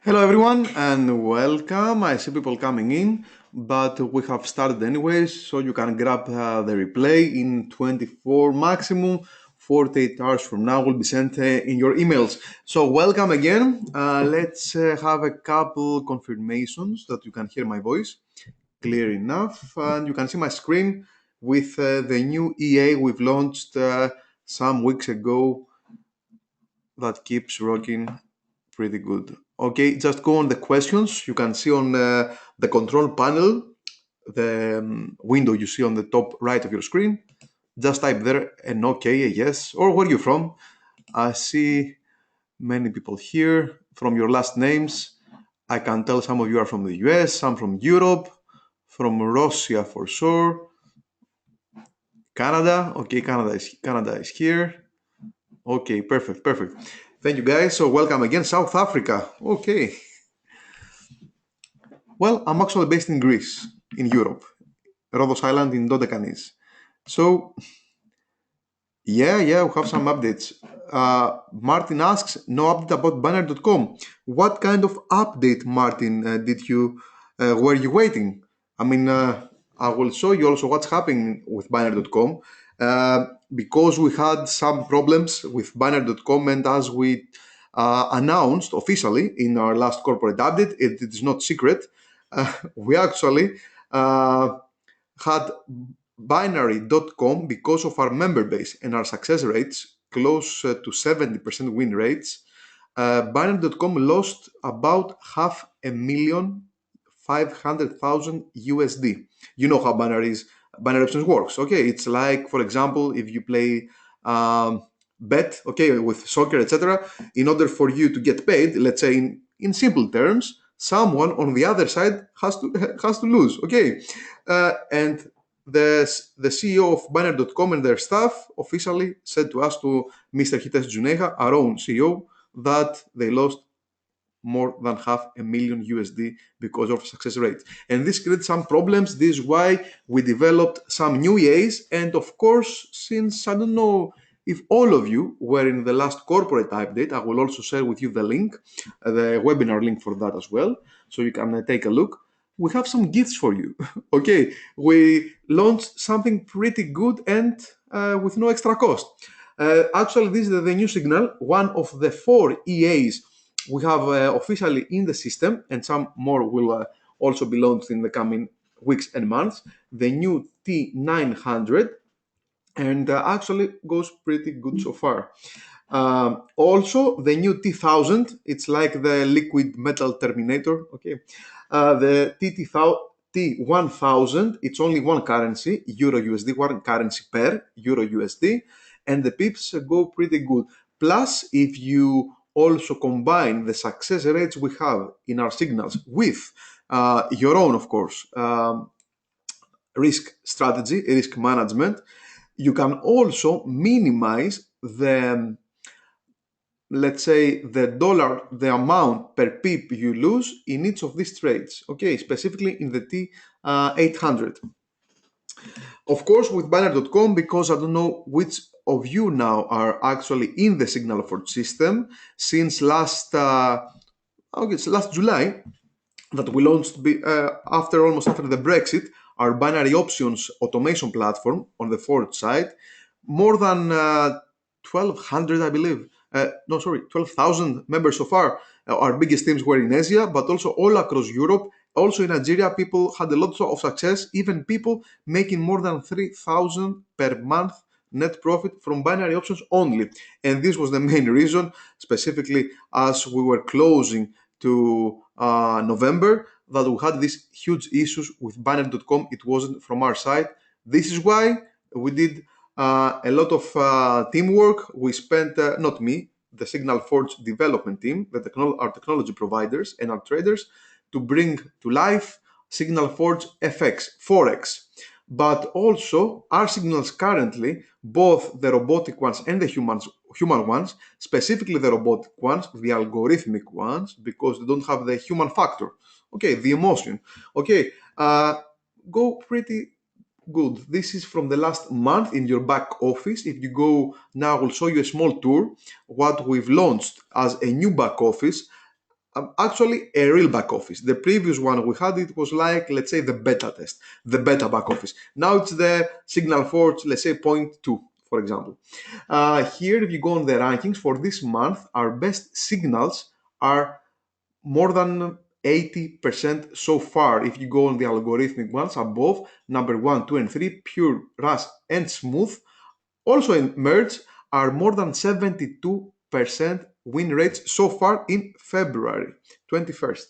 Hello everyone and welcome. I see people coming in, but we have started anyways, so you can grab the replay in 24 maximum. 48 hours from now will be sent in your emails. So welcome again. Let's have a couple confirmations that you can hear my voice clear enough, and you can see my screen with the new EA we've launched some weeks ago that keeps rocking pretty good. Okay, just go on the questions. You can see on the control panel, the window you see on the top right of your screen. Just type there an okay, a yes, or where are you from? I see many people here from your last names. I can tell some of you are from the US, some from Europe, from Russia for sure. Canada, okay, Canada is here. Okay, perfect. Thank you guys. So welcome again, South Africa. Okay. Well, I'm actually based in Greece, in Europe, Rhodos Island in Dodecanese. So, yeah, we have some updates. Martin asks, no update about banner.com. What kind of update, Martin, were you waiting? I mean, I will show you also what's happening with banner.com. Because we had some problems with banner.com, and as we announced officially in our last corporate update, it is not secret. We actually had binary.com because of our member base and our success rates close to 70% win rates. Binary.com lost about half a million 500,000 USD. You know how binary options works. Okay, it's like, for example, if you play bet, okay, with soccer, etc. In order for you to get paid, let's say in simple terms, someone on the other side has to lose. Okay, and the CEO of Banner.com and their staff officially said to us, to Mr. Hites Juneja, our own CEO, that they lost more than half a million USD because of success rates. And this created some problems. This is why we developed some new EAs. And of course, since I don't know if all of you were in the last corporate update, I will also share with you the link, the webinar link for that as well, so you can take a look. We have some gifts for you. Okay, we launched something pretty good and with no extra cost. Actually, this is the new signal, one of the 4 EAs we have officially in the system, and some more will also be launched in the coming weeks and months. The new T900, and actually goes pretty good so far. Also, the new T1000, it's like the liquid metal terminator. Okay, the T1000, it's only one currency, Euro USD, one currency per Euro USD, and the pips go pretty good. Plus, if you also combine the success rates we have in our signals with your own, of course, risk strategy, risk management, you can also minimize the, let's say, the amount per pip you lose in each of these trades. Okay, specifically in the T800. Of course, with banner.com, because I don't know which of you now are actually in the Signal Forge system, since last July, that we launched almost after the Brexit, our binary options automation platform on the Forge side. More than 1,200, I believe. No, sorry, 12,000 members so far. Our biggest teams were in Asia, but also all across Europe. Also in Nigeria, people had a lot of success, even people making more than 3,000 per month net profit from binary options only. And this was the main reason, specifically as we were closing to November, that we had these huge issues with banner.com. It wasn't from our side. This is why we did a lot of teamwork. We spent, not me, the Signal Forge development team, our technology providers and our traders, to bring to life Signal Forge FX, Forex. But also our signals currently, both the robotic ones and the human ones, specifically the robotic ones, the algorithmic ones, because they don't have the human factor, okay, the emotion, okay, go pretty good. This is from the last month in your back office. If you go now, I will show you a small tour, what we've launched as a new back office. actually a real back office. The previous one we had, it was like, let's say, the beta test, the beta back office. Now it's the Signal Forge, let's say, point 2, for example. Here, if you go on the rankings for this month, our best signals are more than 80% so far. If you go on the algorithmic ones above, number 1, 2, and 3, pure, rush, and smooth, also in merge, are more than 72% win rates so far in February 21st.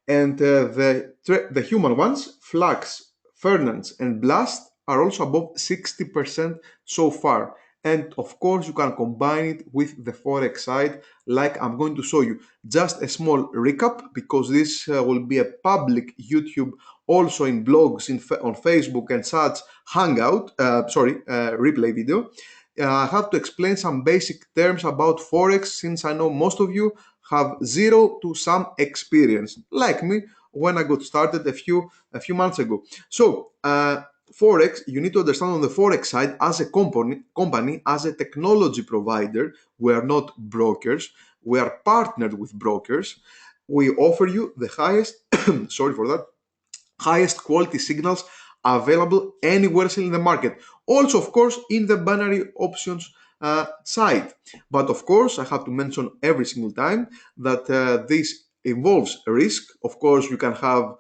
The human ones, Flux, Fernance, and Blast, are also above 60% so far. And of course, you can combine it with the Forex side, like I'm going to show you. Just a small recap, because this will be a public YouTube, also in blogs, on Facebook and such, replay video. I have to explain some basic terms about Forex, since I know most of you have zero to some experience, like me when I got started a few months ago. So, Forex, you need to understand on the Forex side, as a company, as a technology provider, we are not brokers. We are partnered with brokers. We offer you the highest, sorry for that, highest quality signals available anywhere in the market. Also, of course, in the binary options side. But of course, I have to mention every single time that this involves risk. Of course, you can have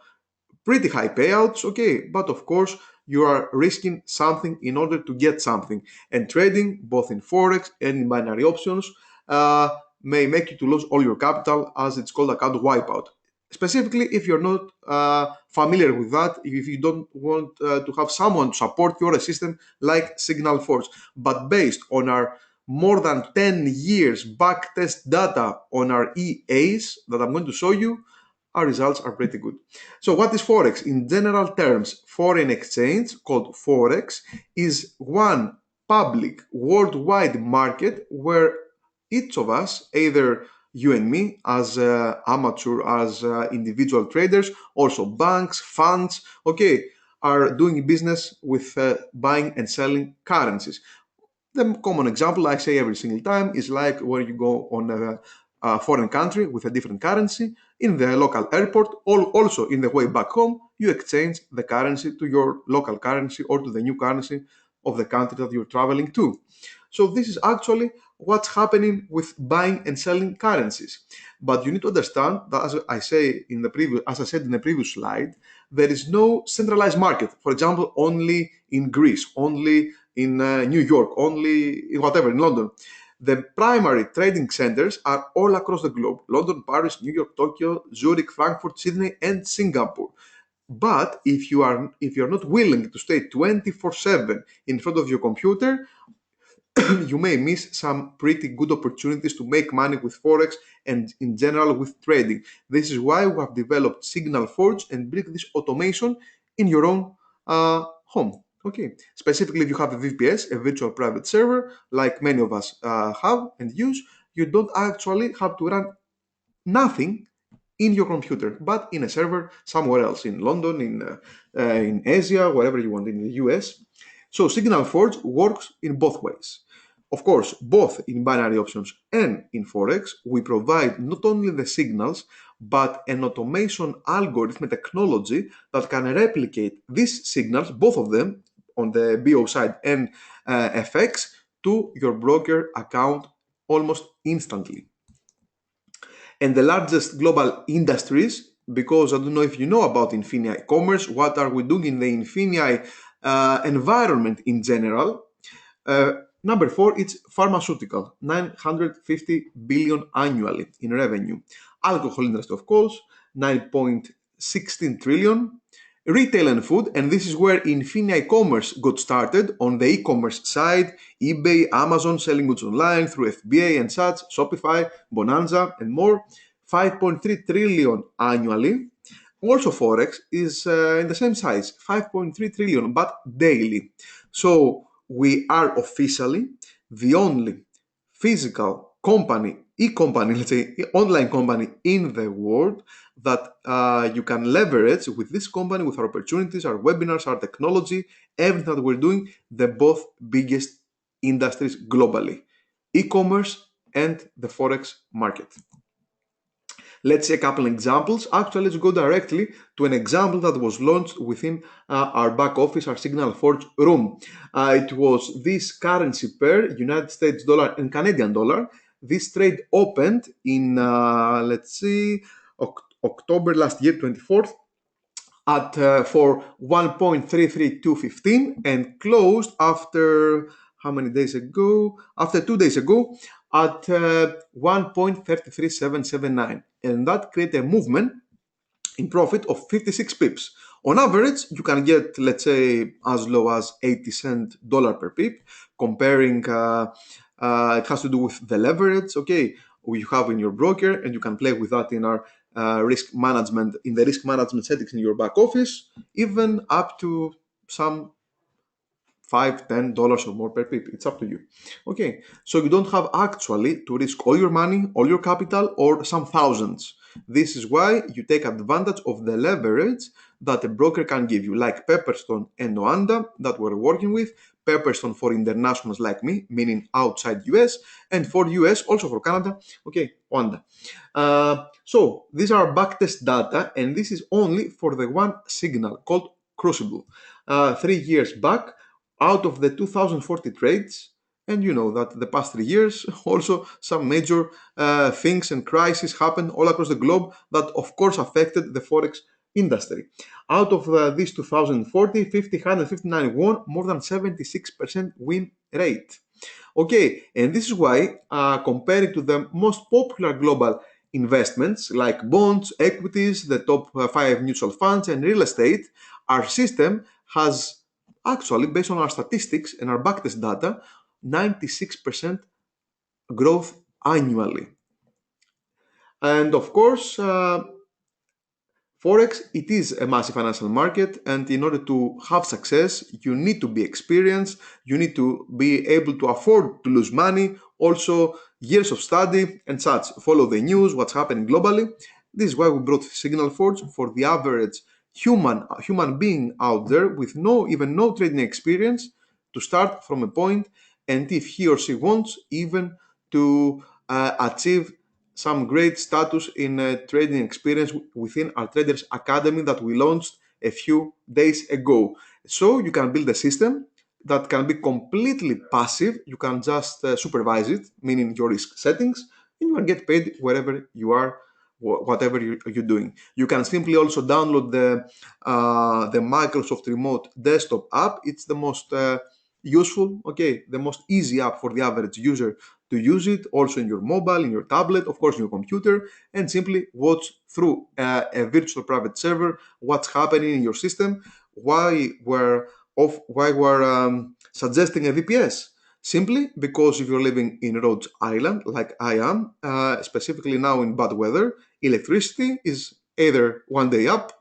pretty high payouts, okay, but of course, you are risking something in order to get something. And trading, both in Forex and in binary options, may make you to lose all your capital, as it's called account wipeout. Specifically, if you're not familiar with that, if you don't want to have someone to support your system like Signal Force. But based on our more than 10 years back test data on our EAs that I'm going to show you, our results are pretty good. So what is Forex? In general terms, foreign exchange, called Forex, is one public worldwide market where each of us, either you and me as amateur, as individual traders, also banks, funds, okay, are doing business with buying and selling currencies. The common example I say every single time is like where you go on a foreign country with a different currency, in the local airport, or also in the way back home, you exchange the currency to your local currency or to the new currency of the country that you're traveling to. So this is actually what's happening with buying and selling currencies. But you need to understand that, as I said in the previous slide, there is no centralized market. For example, only in Greece, only in New York, only in whatever, in London. The primary trading centers are all across the globe: London, Paris, New York, Tokyo, Zurich, Frankfurt, Sydney, and Singapore. But if you're not willing to stay 24/7 in front of your computer, you may miss some pretty good opportunities to make money with Forex and in general with trading. This is why we have developed Signal Forge and bring this automation in your own home. Okay, specifically if you have a VPS, a virtual private server, like many of us have and use, you don't actually have to run nothing in your computer, but in a server somewhere else, in London, in Asia, wherever you want, in the US. So Signal Forge works in both ways. Of course, both in binary options and in Forex, we provide not only the signals, but an automation algorithm technology that can replicate these signals, both of them, on the BO side and FX, to your broker account almost instantly. And the largest global industries, because I don't know if you know about INFINii commerce, what are we doing in the INFINii environment in general. Number 4, it's pharmaceutical, 950 billion annually in revenue. Alcohol industry, of course, 9.16 trillion. Retail and food, and this is where INFINii Commerce got started, on the e-commerce side: eBay, Amazon, selling goods online through FBA and such, Shopify, Bonanza, and more. 5.3 trillion annually. Also, Forex is in the same size, 5.3 trillion, but daily. So we are officially the only physical company, e-company, let's say online company in the world that you can leverage with this company, with our opportunities, our webinars, our technology, everything that we're doing, the both biggest industries globally: e-commerce and the Forex market. Let's see a couple examples. Actually, let's go directly to an example that was launched within our back office, our Signal Forge room. It was this currency pair, United States dollar and Canadian dollar. This trade opened in, let's see, October last year, 24th, at for 1.33215 and closed after how many days ago? After 2 days ago at 1.33779, and that created a movement in profit of 56 pips. On average, you can get, let's say, as low as 80 cents dollar per pip. Comparing, it has to do with the leverage, okay, you have in your broker, and you can play with that in our risk management, in the risk management settings in your back office, even up to some $5, $10 or more per pip. It's up to you. Okay, so you don't have actually to risk all your money, all your capital, or some thousands. This is why you take advantage of the leverage that a broker can give you, like Pepperstone and Oanda that we're working with. Pepperstone for internationals like me, meaning outside US, and for US, also for Canada, okay, Oanda. So these are backtest data, and this is only for the one signal called Crucible. 3 years back, out of the 2040 trades, and you know that the past 3 years also some major things and crises happened all across the globe that of course affected the Forex industry. Out of these 2040, 50, 159 won more than 76% win rate. Okay, and this is why comparing to the most popular global investments like bonds, equities, the top 5 mutual funds and real estate, our system has actually, based on our statistics and our backtest data, 96% growth annually. And of course, Forex, it is a massive financial market, and in order to have success, you need to be experienced, you need to be able to afford to lose money, also years of study and such. Follow the news, what's happening globally. This is why we brought Signal Forge for the average human being out there with no trading experience to start from a point, and if he or she wants, even to achieve some great status in trading experience within our Traders Academy that we launched a few days ago. So you can build a system that can be completely passive. You can just supervise it, meaning your risk settings, and you can get paid wherever you are, whatever you're doing. You can simply also download the Microsoft Remote desktop app. It's the most useful, okay, the most easy app for the average user to use it, also in your mobile, in your tablet, of course, in your computer, and simply watch through a virtual private server what's happening in your system. Why we're suggesting a VPS? Simply because if you're living in Rhodes Island, like I am, specifically now in bad weather, electricity is either one day up,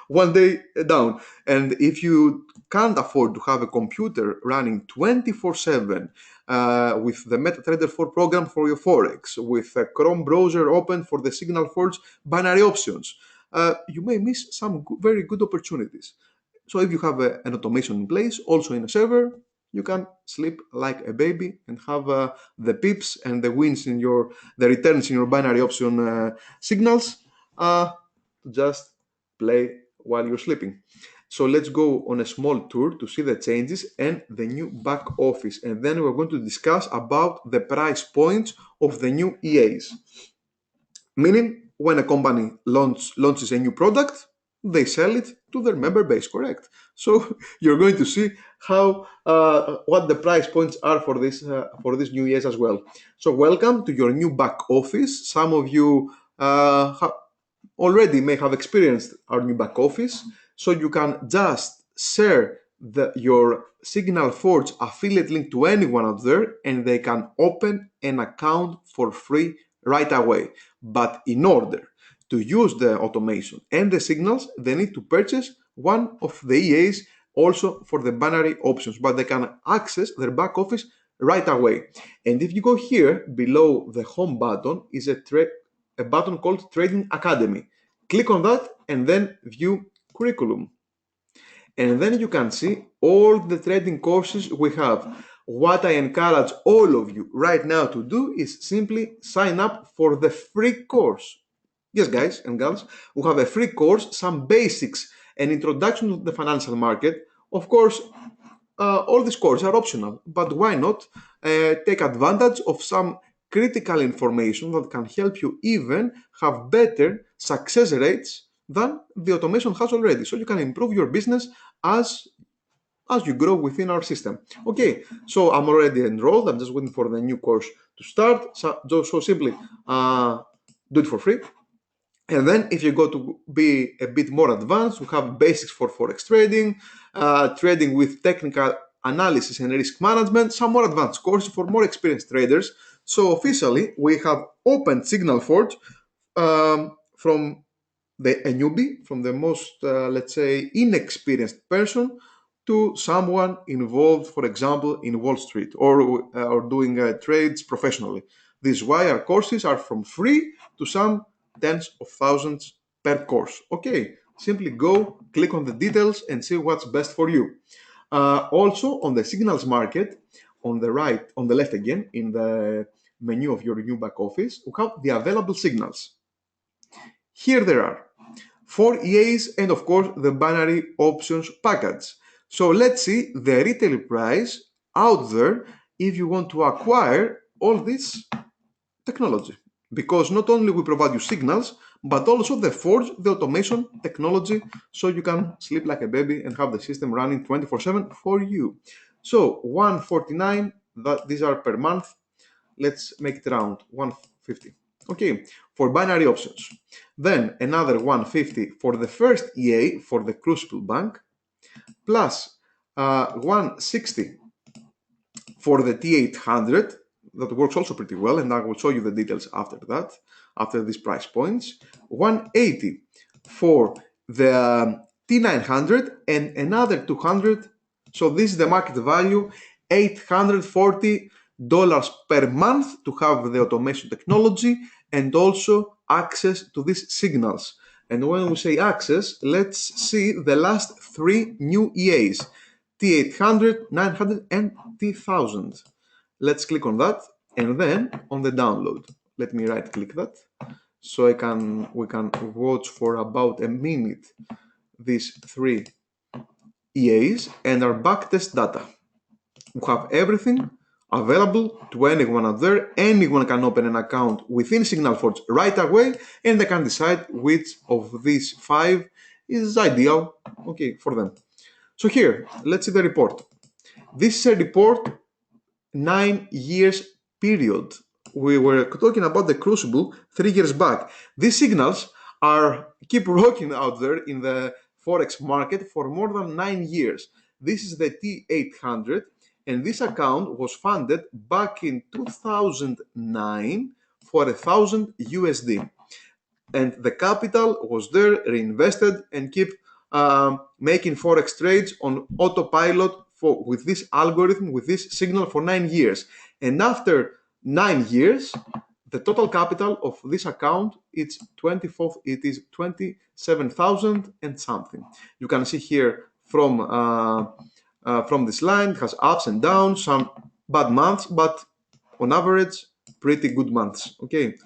one day down. And if you can't afford to have a computer running 24/7 with the MetaTrader 4 program for your Forex, with a Chrome browser open for the Signal Forge binary options, you may miss some very good opportunities. So if you have an automation in place, also in a server, you can sleep like a baby and have the pips and the wins in the returns in your binary option signals to just play while you're sleeping. So let's go on a small tour to see the changes and the new back office, and then we're going to discuss about the price points of the new EAs. Meaning, when a company launches a new product, they sell it to their member base, correct? So you're going to see how what the price points are for these new years as well. So welcome to your new back office. Some of you already may have experienced our new back office. So you can just share your Signal Forge affiliate link to anyone out there, and they can open an account for free right away. But in order to use the automation and the signals, they need to purchase one of the EAs also for the binary options, but they can access their back office right away. And if you go here below the home button is a button called Trading Academy. Click on that and then view curriculum. And then you can see all the trading courses we have. What I encourage all of you right now to do is simply sign up for the free course. Yes, guys and girls, we have a free course, some basics and introduction to the financial market. Of course, all these courses are optional, but why not take advantage of some critical information that can help you even have better success rates than the automation has already. So you can improve your business as you grow within our system. Okay, so I'm already enrolled. I'm just waiting for the new course to start. So simply do it for free. And then if you go to be a bit more advanced, we have basics for Forex trading, trading with technical analysis and risk management, some more advanced courses for more experienced traders. So officially, we have opened Signal Forge from a newbie, from the most, let's say, inexperienced person to someone involved, for example, in Wall Street or doing trades professionally. This is why our courses are from free to some tens of thousands per course. Okay, simply go, click on the details and see what's best for you. Also, on the signals market, on the right, on the left again, in the menu of your new back office, we have the available signals. Here there are 4 EAs and of course the binary options package. So let's see the retail price out there if you want to acquire all this technology. Because not only we provide you signals, but also the forge, the automation technology, so you can sleep like a baby and have the system running 24/7 for you. So 149, these are per month. Let's make it round, 150. Okay, for binary options. Then another 150 for the first EA for the Crucible Bank, plus 160 for the T800. That works also pretty well, and I will show you the details after that, after these price points. 180 for the T900 and another 200. So this is the market value, $840 per month to have the automation technology and also access to these signals. And when we say access, let's see the last 3 new EAs, T800, 900 and T1000. Let's click on that and then on the download. Let me right click that so we can watch for about a minute these 3 EAs and our backtest data. We have everything available to anyone out there. Anyone can open an account within SignalForge right away and they can decide which of these 5 is ideal, okay, for them. So here, let's see the report. This is a report 9 years period. We were talking about the Crucible 3 years back. These signals keep rocking out there in the Forex market for more than 9 years. This is the T800 and this account was funded back in 2009 for 1,000 USD. And the capital was there, reinvested, and keep making Forex trades on autopilot with this algorithm, with this signal for 9 years. And after 9 years, the total capital of this account it is 27,000 and something. You can see here from this line, it has ups and downs, some bad months, but on average, pretty good months. Okay,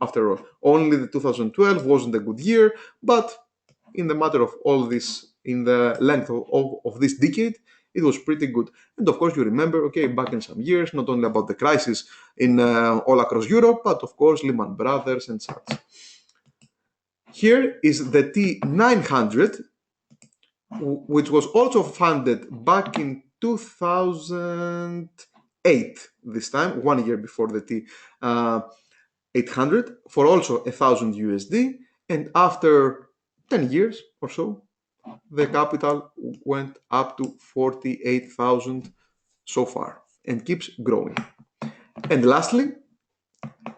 after all, only the 2012 wasn't a good year, but in the matter of all this, in the length of this decade, it was pretty good. And of course, you remember, okay, back in some years, not only about the crisis in all across Europe, but of course, Lehman Brothers and such. Here is the T900, which was also funded back in 2008, this time, 1 year before the T800, for also 1,000 USD. And after 10 years or so, the capital went up to 48,000 so far and keeps growing. And lastly,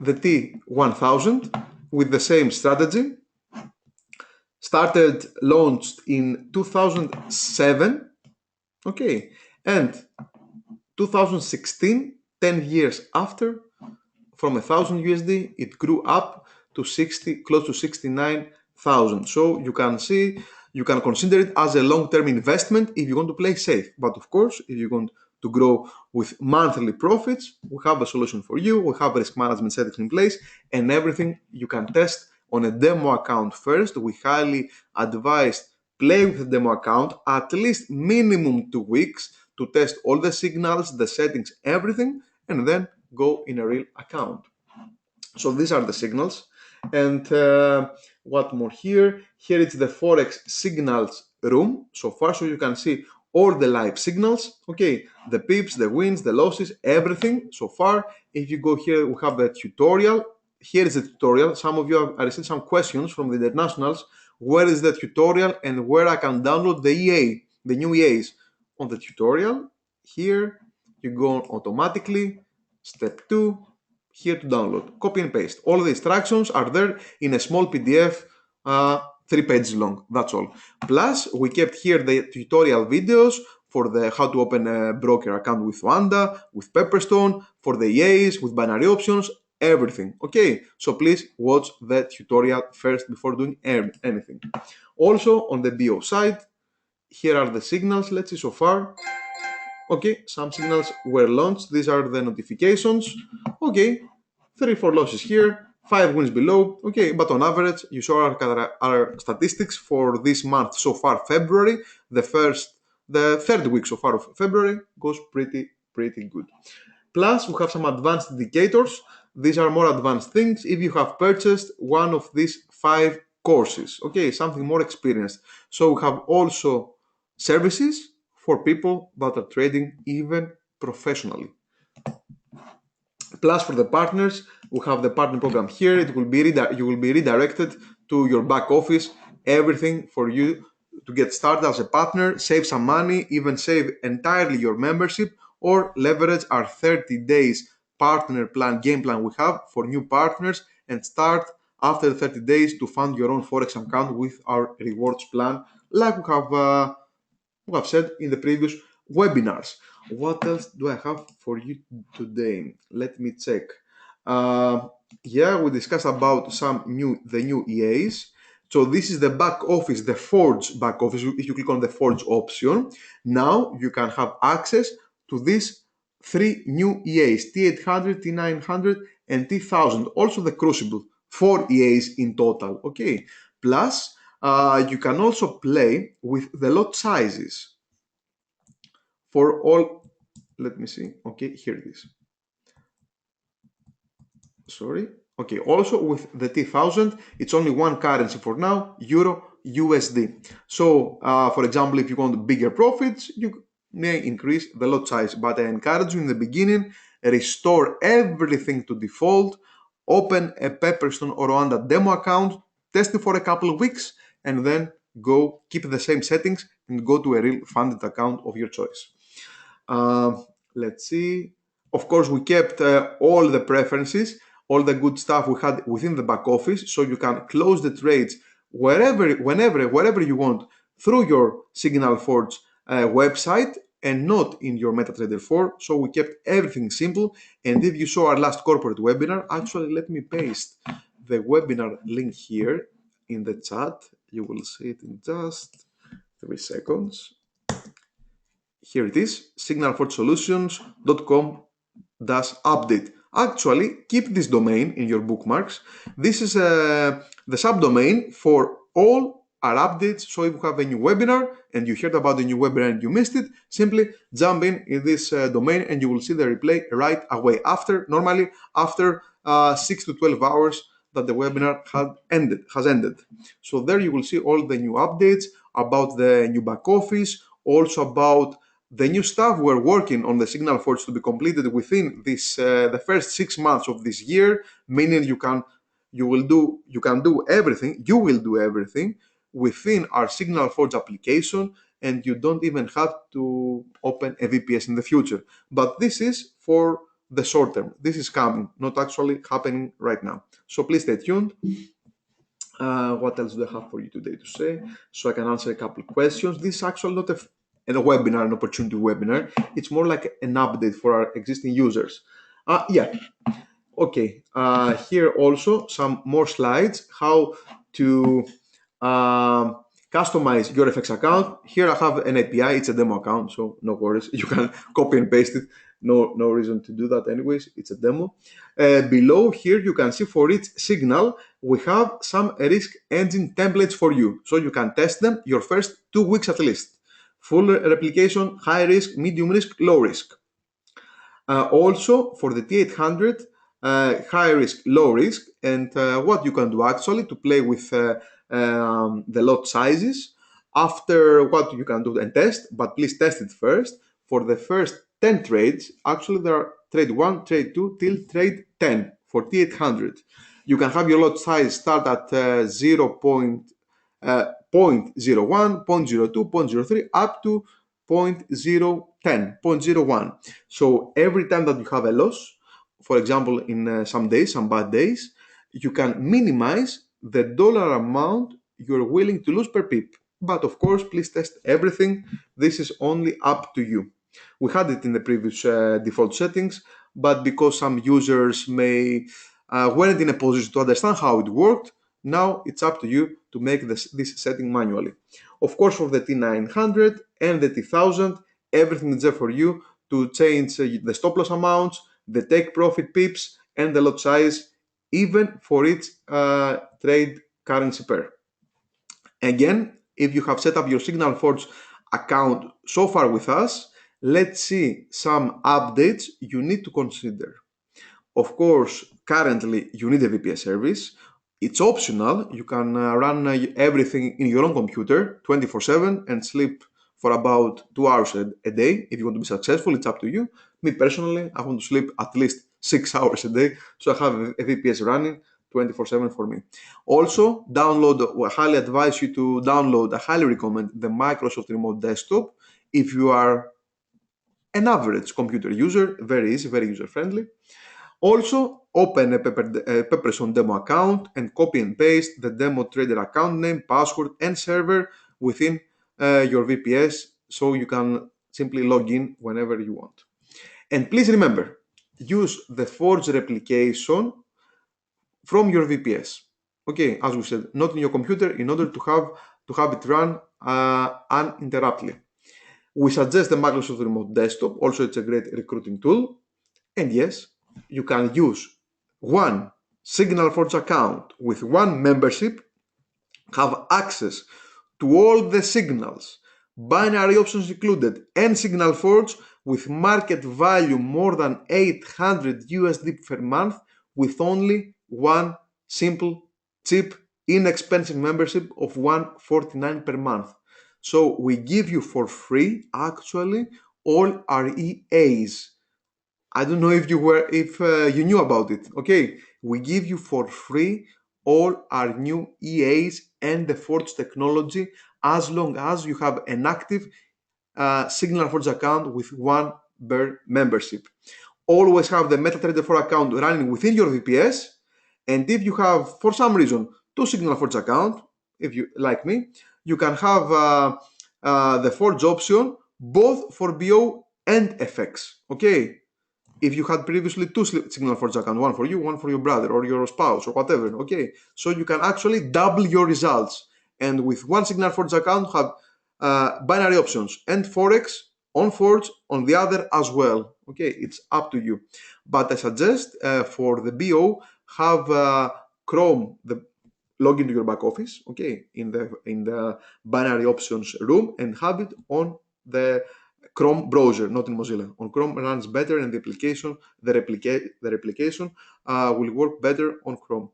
the T1000 with the same strategy, launched in 2007, okay, and 2016, 10 years after, from 1,000 USD, it grew up to close to 69,000. So you can see, you can consider it as a long-term investment if you want to play safe. But of course, if you want to grow with monthly profits, we have a solution for you. We have risk management settings in place and everything you can test on a demo account first. We highly advise play with the demo account at least minimum 2 weeks to test all the signals, the settings, everything, and then go in a real account. So these are the signals. And what more here? Here it's the Forex signals room so far, so you can see all the live signals, okay, the pips, the wins, the losses, everything so far. If you go here, we have the tutorial. Here is the tutorial. Some of you have received some questions from the internationals. Where is the tutorial and where I can download the EA, the new EAs? On the tutorial, here you go on automatically, step 2, here to download, copy and paste. All the instructions are there in a small PDF, 3 pages long, that's all. Plus, we kept here the tutorial videos for the how to open a broker account with Wanda, with Pepperstone, for the EAs, with binary options, everything. Okay, so please watch the tutorial first before doing anything. Also, on the BO side, here are the signals, let's see so far. Okay, some signals were launched. These are the notifications. Okay, 3, 4 losses here, 5 wins below. Okay, but on average, you saw our statistics for this month so far, February. The third week so far of February goes pretty good. Plus, we have some advanced indicators. These are more advanced things if you have purchased one of these 5 courses. Okay, something more experienced. So we have also services for people that are trading even professionally. Plus, for the partners, we have the partner program here. It will be you will be redirected to your back office. Everything for you to get started as a partner, save some money, even save entirely your membership, or leverage our 30 days partner plan, game plan we have for new partners, and start after 30 days to fund your own Forex account with our rewards plan, like we have said in the previous webinars. What else do I have for you today? Let me check. Yeah, we discussed about the new EAs. So this is the back office, the Forge back office. If you click on the Forge option, now you can have access to these 3 new EAs, T800, T900, and T1000. Also the Crucible, 4 EAs in total. Okay. Plus, you can also play with the lot sizes for all. Let me see. Okay, here it is. Sorry. Okay, also with the T1000, it's only one currency for now, Euro USD. So, for example, if you want bigger profits, you may increase the lot size. But I encourage you in the beginning, restore everything to default, open a Pepperstone or Rwanda demo account, test it for a couple of weeks, and then go keep the same settings and go to a real funded account of your choice. Let's see. Of course, we kept all the preferences, all the good stuff we had within the back office, so you can close the trades wherever you want through your Signal Forge website and not in your MetaTrader 4. So we kept everything simple. And if you saw our last corporate webinar, actually, let me paste the webinar link here in the chat. You will see it in just 3 seconds. Here it is, signalforgesolutions.com/update. Actually, keep this domain in your bookmarks. This is the subdomain for all our updates. So if you have a new webinar and you heard about the new webinar and you missed it, simply jump in this domain and you will see the replay right away. Normally after 6 to 12 hours that the webinar has ended. So there you will see all the new updates about the new back office, also about the new stuff we're working on the Signal Forge to be completed within this the first 6 months of this year, meaning you will do everything within our Signal Forge application, and you don't even have to open a VPS in the future. But this is for the short term. This is coming, not actually happening right now. So please stay tuned. What else do I have for you today to say? So I can answer a couple of questions. This is actually not a webinar, an opportunity webinar. It's more like an update for our existing users. Yeah. Okay. Here also some more slides, how to customize your FX account. Here I have an API. It's a demo account, so no worries. You can copy and paste it. No reason to do that anyways. It's a demo. Below here, you can see for each signal, we have some risk engine templates for you, so you can test them your first 2 weeks at least. Full replication, high risk, medium risk, low risk. Also for the T800, high risk, low risk, and what you can do actually to play with the lot sizes. After what you can do and test, but please test it first. For the first 10 trades, actually there are trade 1, trade 2 till trade 10 for T800. You can have your lot size start at 0.01, 0.02, 0.03 up to 0.010, 0.01. So every time that you have a loss, for example, in some days, some bad days, you can minimize the dollar amount you're willing to lose per pip. But of course, please test everything. This is only up to you. We had it in the previous default settings, but because some users may weren't in a position to understand how it worked, now it's up to you to make this setting manually. Of course, for the T900 and the T1000, everything is there for you to change the stop loss amounts, the take profit pips, and the lot size, even for each trade currency pair. Again, if you have set up your Signal Forge account so far with us, let's see some updates you need to consider. Of course, currently you need a VPS service. It's optional. You can run everything in your own computer 24/7 and sleep for about 2 hours a day. If you want to be successful, it's up to you. Me personally, I want to sleep at least 6 hours a day, so I have a VPS running 24/7 for me. Also, I highly advise you to download, I highly recommend the Microsoft Remote Desktop if you are an average computer user. Very easy, very user-friendly. Also, open a Pepperson demo account and copy and paste the demo trader account name, password, and server within your VPS so you can simply log in whenever you want. And please remember, use the Forge replication from your VPS. Okay, as we said, not in your computer in order to have it run uninterruptedly. We suggest the Microsoft Remote Desktop. Also, it's a great recruiting tool. And yes, you can use one Signal Forge account with one membership, have access to all the signals, binary options included, and Signal Forge with market value more than 800 USD per month with only one simple, cheap, inexpensive membership of $149 per month. So we give you for free actually all our EAs. I don't know if you knew about it. Okay, we give you for free all our new EAs and the Forge technology as long as you have an active Signal Forge account with one bare membership. Always have the MetaTrader 4 account running within your VPS, and if you have, for some reason, two Signal Forge account, if you like me, you can have the Forge option both for BO and FX. Okay. If you had previously two Signal Forge accounts, one for you, one for your brother or your spouse or whatever, okay? So you can actually double your results. And with one Signal Forge account, have binary options and Forex on Forge on the other as well. Okay, it's up to you. But I suggest for the BO, have Chrome, log into your back office, okay, in the binary options room and have it on the Chrome browser, not in Mozilla. On Chrome runs better, and the replication will work better on Chrome.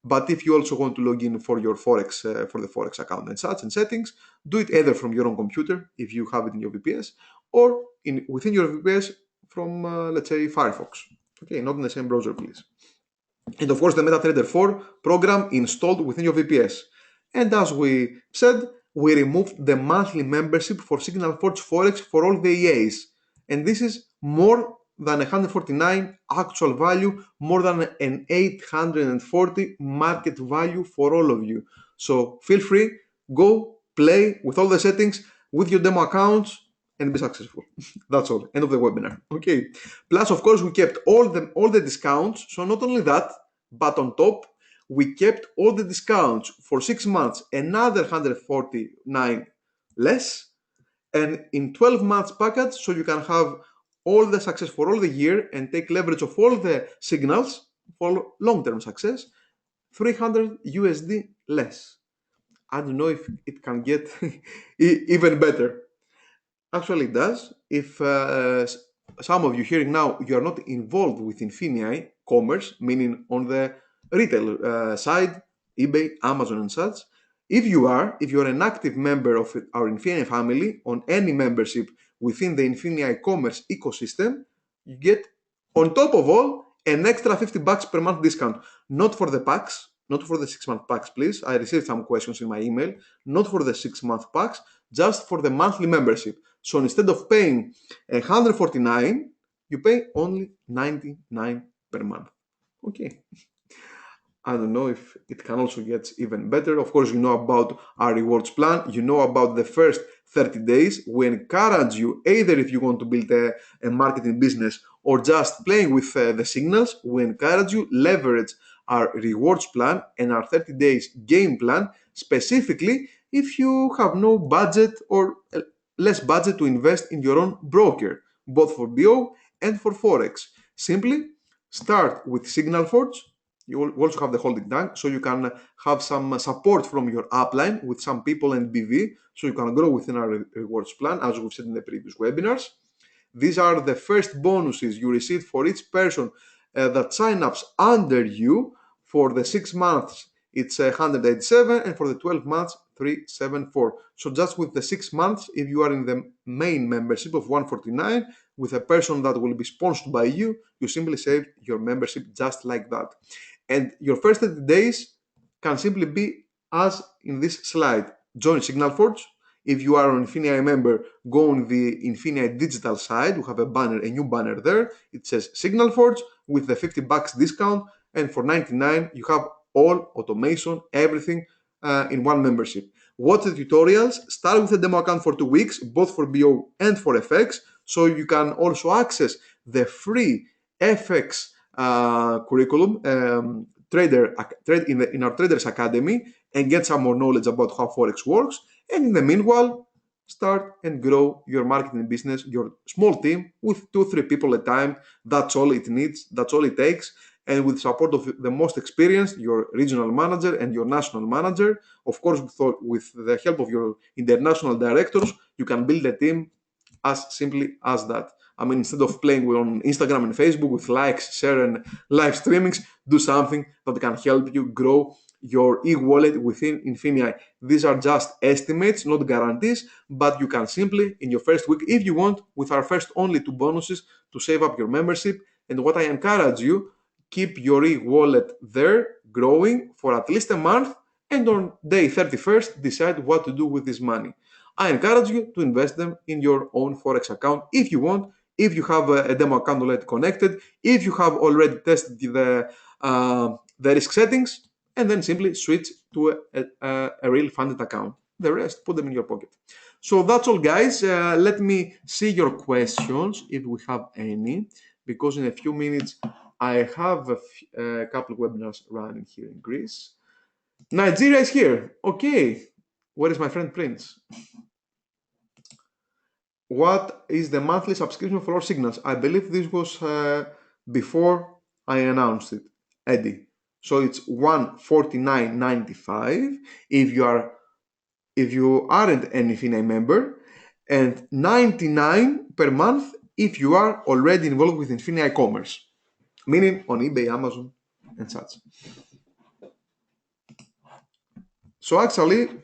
But if you also want to log in for your Forex, for the Forex account and such and settings, do it either from your own computer if you have it in your VPS, or within your VPS from let's say Firefox. Okay, not in the same browser, please. And of course, the MetaTrader 4 program installed within your VPS. And as we said, we removed the monthly membership for Signal Forge Forex for all the EAs. And this is more than 149 actual value, more than an 840 market value for all of you. So feel free, go play with all the settings with your demo accounts and be successful. That's all. End of the webinar. Okay. Plus, of course, we kept all the discounts. So not only that, but on top, we kept all the discounts for 6 months, another 149 less, and in 12 months package, so you can have all the success for all the year and take leverage of all the signals for long-term success 300 USD less. I don't know if it can get even better. Actually, it does. If some of you hearing now, you are not involved with INFINii commerce, meaning on the retail side, eBay, Amazon, and such. If you are an active member of our INFINii family on any membership within the INFINii commerce ecosystem, you get on top of all an extra $50 per month discount. Not for the packs, not for the 6-month packs, please. I received some questions in my email. Not for the 6-month packs, just for the monthly membership. So instead of paying 149, you pay only 99 per month. Okay. I don't know if it can also get even better. Of course, you know about our rewards plan. You know about the first 30 days. We encourage you, either if you want to build a marketing business or just playing with the signals, we encourage you leverage our rewards plan and our 30 days game plan, specifically if you have no budget or less budget to invest in your own broker, both for BO and for Forex. Simply start with Signal Forge. You also have the holding tank, so you can have some support from your upline with some people and BV, so you can grow within our rewards plan, as we've said in the previous webinars. These are the first bonuses you receive for each person that sign ups under you. For the 6 months, it's 187, and for the 12 months, 374. So just with the 6 months, if you are in the main membership of 149, with a person that will be sponsored by you, you simply save your membership just like that. And your first 30 days can simply be as in this slide. Join Signal Forge. If you are an INFINii member, go on the INFINii digital side. We have a banner, a new banner there. It says Signal Forge with the $50 discount. And for 99, you have all automation, everything in one membership. Watch the tutorials. Start with a demo account for 2 weeks, both for BO and for FX. So you can also access the free FX curriculum in our Traders Academy and get some more knowledge about how Forex works. And in the meanwhile, start and grow your marketing business, your small team with 2-3 people at a time. That's all it needs. That's all it takes. And with support of the most experienced, your regional manager and your national manager, of course, with the help of your international directors, you can build a team as simply as that. I mean, instead of playing on Instagram and Facebook with likes, share, and live streamings, do something that can help you grow your e-wallet within INFINii. These are just estimates, not guarantees, but you can simply, in your first week, if you want, with our first only 2 bonuses, to save up your membership. And what I encourage you, keep your e-wallet there, growing for at least a month, and on day 31st, decide what to do with this money. I encourage you to invest them in your own Forex account if you want, if you have a demo account already connected, if you have already tested the risk settings, and then simply switch to a real funded account. The rest, put them in your pocket. So that's all, guys. Let me see your questions, if we have any, because in a few minutes I have a couple of webinars running here in Greece. Nigeria is here. Okay. Where is my friend Prince? What is the monthly subscription for all signals? I believe this was before I announced it, Eddie. So it's $149.95 if you aren't an INFINii member, and $99 per month if you are already involved with INFINii commerce, meaning on eBay, Amazon, and such. So actually,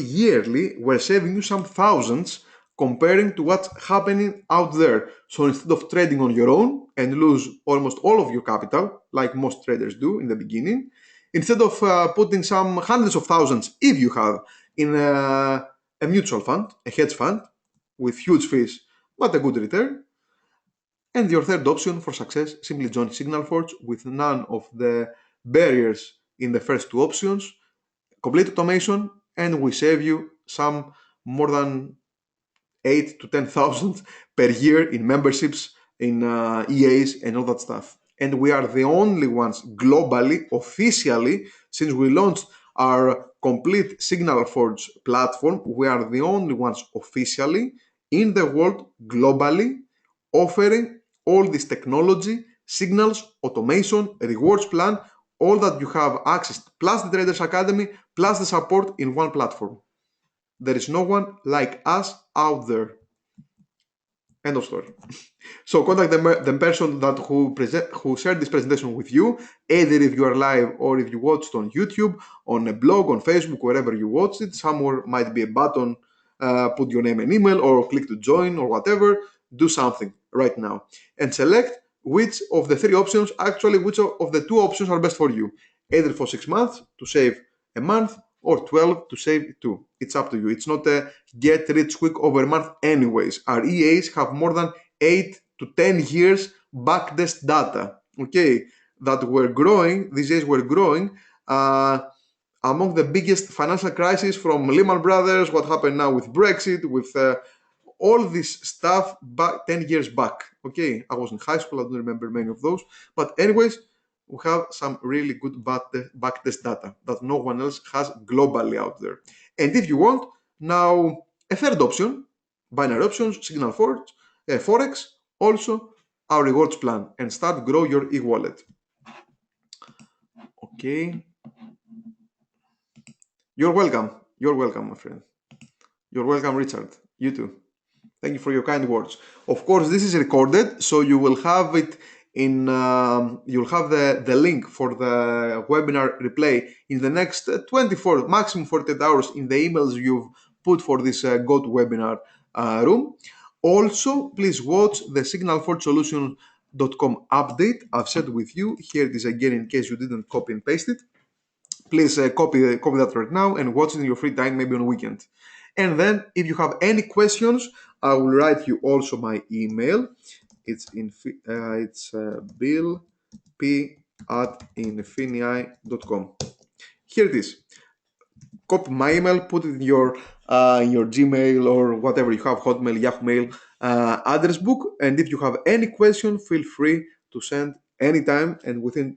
yearly, we're saving you some thousands comparing to what's happening out there. So instead of trading on your own and lose almost all of your capital, like most traders do in the beginning, instead of putting some hundreds of thousands, if you have, in a mutual fund, a hedge fund, with huge fees, but a good return. And your third option for success, simply join Signal Forge with none of the barriers in the first 2 options, complete automation, and we save you some more than 8 to 10,000 per year in memberships, in EAs, and all that stuff. And we are the only ones globally, officially, since we launched our complete Signal Forge platform, we are the only ones officially in the world globally offering all this technology, signals, automation, rewards plan, all that you have access, plus the Traders Academy, plus the support in one platform. There is no one like us out there. End of story. So contact the person that who shared this presentation with you, either if you are live or if you watched on YouTube, on a blog, on Facebook, wherever you watched it. Somewhere might be a button, put your name and email, or click to join, or whatever. Do something right now and select which of the three options, actually which of the two options are best for you. Either for 6 months to save a month, or 12 to save 2. It's up to you. It's not a get rich quick over a month anyways. Our EAs have more than 8 to 10 years backtest data, okay, that were growing, these days were growing among the biggest financial crises from Lehman Brothers, what happened now with Brexit, with all this stuff back 10 years back, okay. I was in high school, I don't remember many of those, but anyways, we have some really good backtest data that no one else has globally out there. And if you want, now a third option, binary options, signal Forex, also our rewards plan, and start grow your e-wallet. Okay. You're welcome, my friend. You're welcome, Richard. You too. Thank you for your kind words. Of course, this is recorded, so you will have it in. You'll have the link for the webinar replay in the next 24, maximum 48 hours in the emails you've put for this GoToWebinar room. Also, please watch the signalforgesolution.com update. I've shared with you. Here it is again in case you didn't copy and paste it. Please copy that right now and watch it in your free time, maybe on weekend. And then if you have any questions, I will write you also my email. It's billp@infinii.com. Here it is. Copy my email, put it in your Gmail or whatever you have, Hotmail, Yahoo Mail address book. And if you have any question, feel free to send anytime and within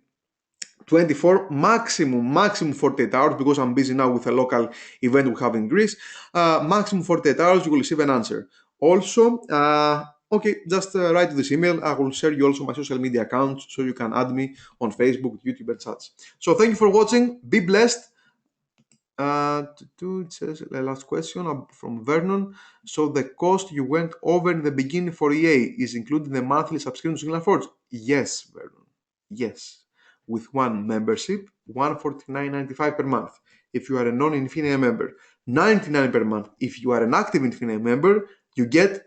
24, maximum 48 hours, because I'm busy now with a local event we have in Greece. Maximum 48 hours, you will receive an answer. Also, okay, just write to this email. I will share you also my social media accounts so you can add me on Facebook, YouTube, and such. So thank you for watching. Be blessed. It says the last question from Vernon. So the cost you went over in the beginning for EA is included in the monthly subscription to Signal Forge? Yes, Vernon. Yes. With one membership, $149.95 per month. If you are a non-INFINii member, $99 per month. If you are an active INFINii member, you get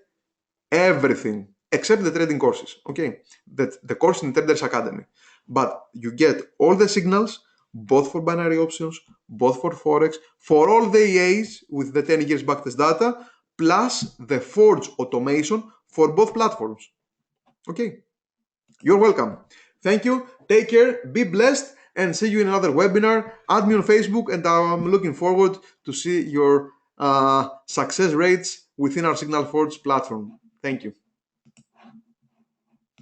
everything except the trading courses. Okay, the course in the Traders Academy, but you get all the signals, both for binary options, both for Forex, for all the EAs with the 10 years backtest data, plus the Forge automation for both platforms. Okay, you're welcome. Thank you. Take care. Be blessed. And see you in another webinar. Add me on Facebook, and I'm looking forward to see your success rates within our Signal Forge platform. Thank you.